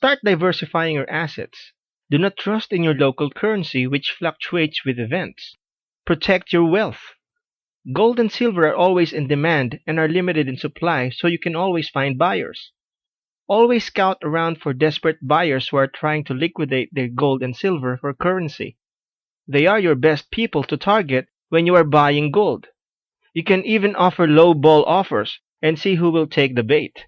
Start diversifying your assets. Do not trust in your local currency, which fluctuates with events. Protect your wealth. Gold and silver are always in demand and are limited in supply, so you can always find buyers. Always scout around for desperate buyers who are trying to liquidate their gold and silver for currency. They are your best people to target when you are buying gold. You can even offer low ball offers and see who will take the bait.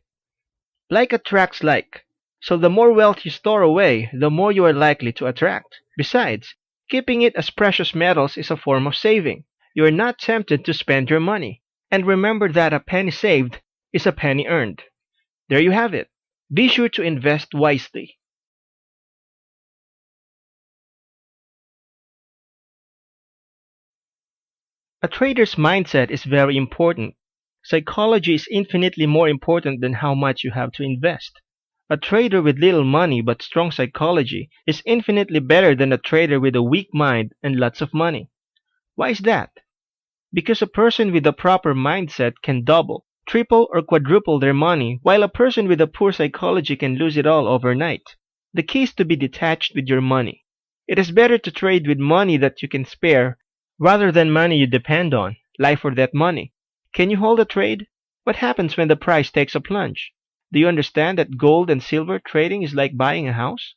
Like attracts like. So the more wealth you store away, the more you are likely to attract. Besides, keeping it as precious metals is a form of saving. You are not tempted to spend your money. And remember that a penny saved is a penny earned. There you have it. Be sure to invest wisely. A trader's mindset is very important. Psychology is infinitely more important than how much you have to invest. A trader with little money but strong psychology is infinitely better than a trader with a weak mind and lots of money. Why is that? Because a person with a proper mindset can double, triple, or quadruple their money, while a person with a poor psychology can lose it all overnight. The key is to be detached with your money. It is better to trade with money that you can spare rather than money you depend on, life or death money. Can you hold a trade? What happens when the price takes a plunge? Do you understand that gold and silver trading is like buying a house?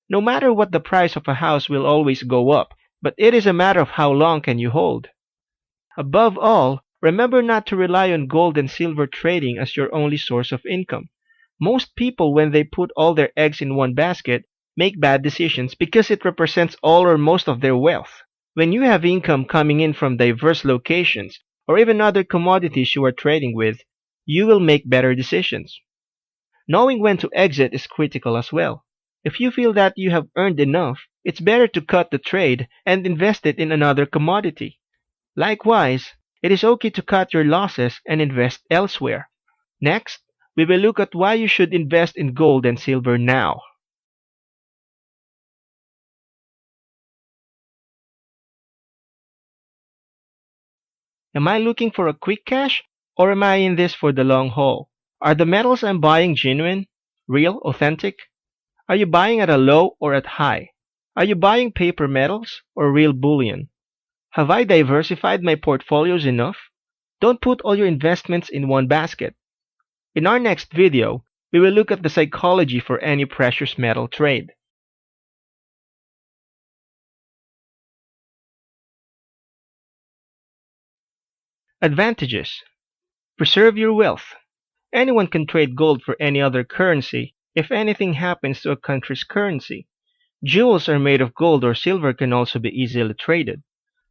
No matter what, the price of a house will always go up, but it is a matter of how long can you hold. Above all, remember not to rely on gold and silver trading as your only source of income. Most people, when they put all their eggs in one basket, make bad decisions because it represents all or most of their wealth. When you have income coming in from diverse locations, or even other commodities you are trading with, you will make better decisions. Knowing when to exit is critical as well. If you feel that you have earned enough, it's better to cut the trade and invest it in another commodity. Likewise, it is okay to cut your losses and invest elsewhere. Next, we will look at why you should invest in gold and silver now. Am I looking for a quick cash, or am I in this for the long haul? Are the metals I'm buying genuine, real, authentic? Are you buying at a low or at high? Are you buying paper metals or real bullion? Have I diversified my portfolios enough? Don't put all your investments in one basket. In our next video, we will look at the psychology for any precious metal trade. Advantages. Preserve your wealth. Anyone can trade gold for any other currency if anything happens to a country's currency. Jewels are made of gold or silver can also be easily traded.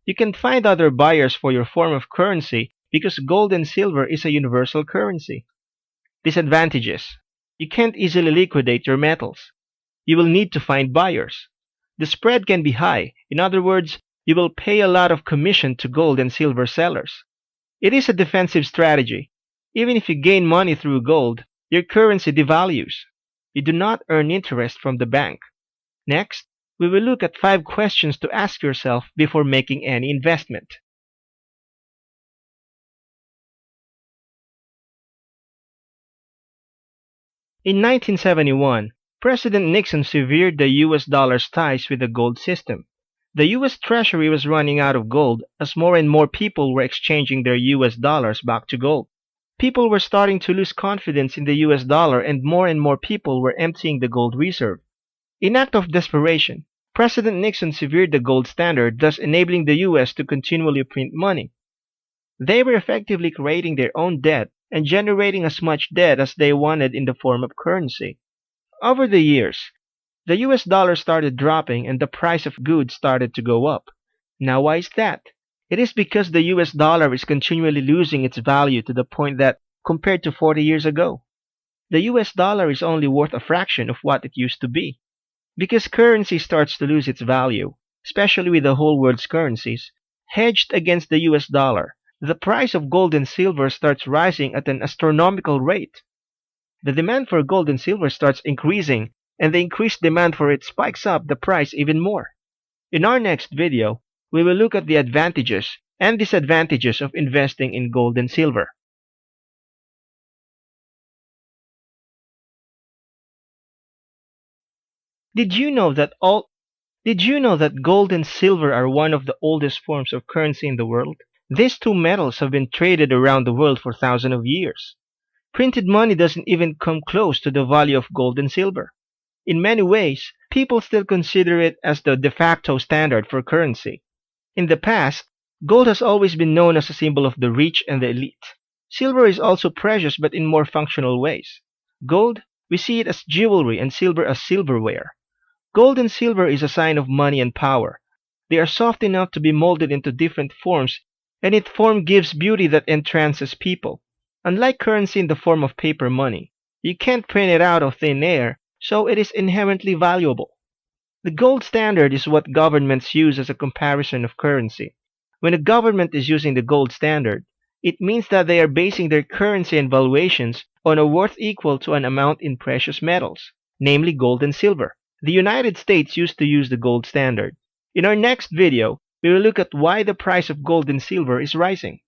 You can find other buyers for your form of currency because gold and silver is a universal currency. Disadvantages. You can't easily liquidate your metals. You will need to find buyers. The spread can be high. In other words, you will pay a lot of commission to gold and silver sellers. It is a defensive strategy. Even if you gain money through gold, your currency devalues. You do not earn interest from the bank. Next, we will look at 5 questions to ask yourself before making any investment. In 1971, President Nixon severed the US dollar's ties with the gold system. The US Treasury was running out of gold as more and more people were exchanging their US dollars back to gold. People were starting to lose confidence in the US dollar and more people were emptying the gold reserve. In act of desperation, President Nixon severed the gold standard, thus enabling the US to continually print money. They were effectively creating their own debt and generating as much debt as they wanted in the form of currency. Over the years, the US dollar started dropping and the price of goods started to go up. Now why is that? It is because the US dollar is continually losing its value to the point that, compared to 40 years ago, the US dollar is only worth a fraction of what it used to be. Because currency starts to lose its value, especially with the whole world's currencies, hedged against the US dollar, the price of gold and silver starts rising at an astronomical rate. The demand for gold and silver starts increasing, and the increased demand for it spikes up the price even more. In our next video, we will look at the advantages and disadvantages of investing in gold and silver. Did you know that all Did you know that gold and silver are one of the oldest forms of currency in the world? These two metals have been traded around the world for thousands of years. Printed money doesn't even come close to the value of gold and silver. In many ways, people still consider it as the de facto standard for currency. In the past, gold has always been known as a symbol of the rich and the elite. Silver is also precious but in more functional ways. Gold, we see it as jewelry and silver as silverware. Gold and silver is a sign of money and power. They are soft enough to be molded into different forms, and its form gives beauty that entrances people. Unlike currency in the form of paper money, you can't print it out of thin air, so it is inherently valuable. The gold standard is what governments use as a comparison of currency. When a government is using the gold standard, it means that they are basing their currency and valuations on a worth equal to an amount in precious metals, namely gold and silver. The United States used to use the gold standard. In our next video, we will look at why the price of gold and silver is rising.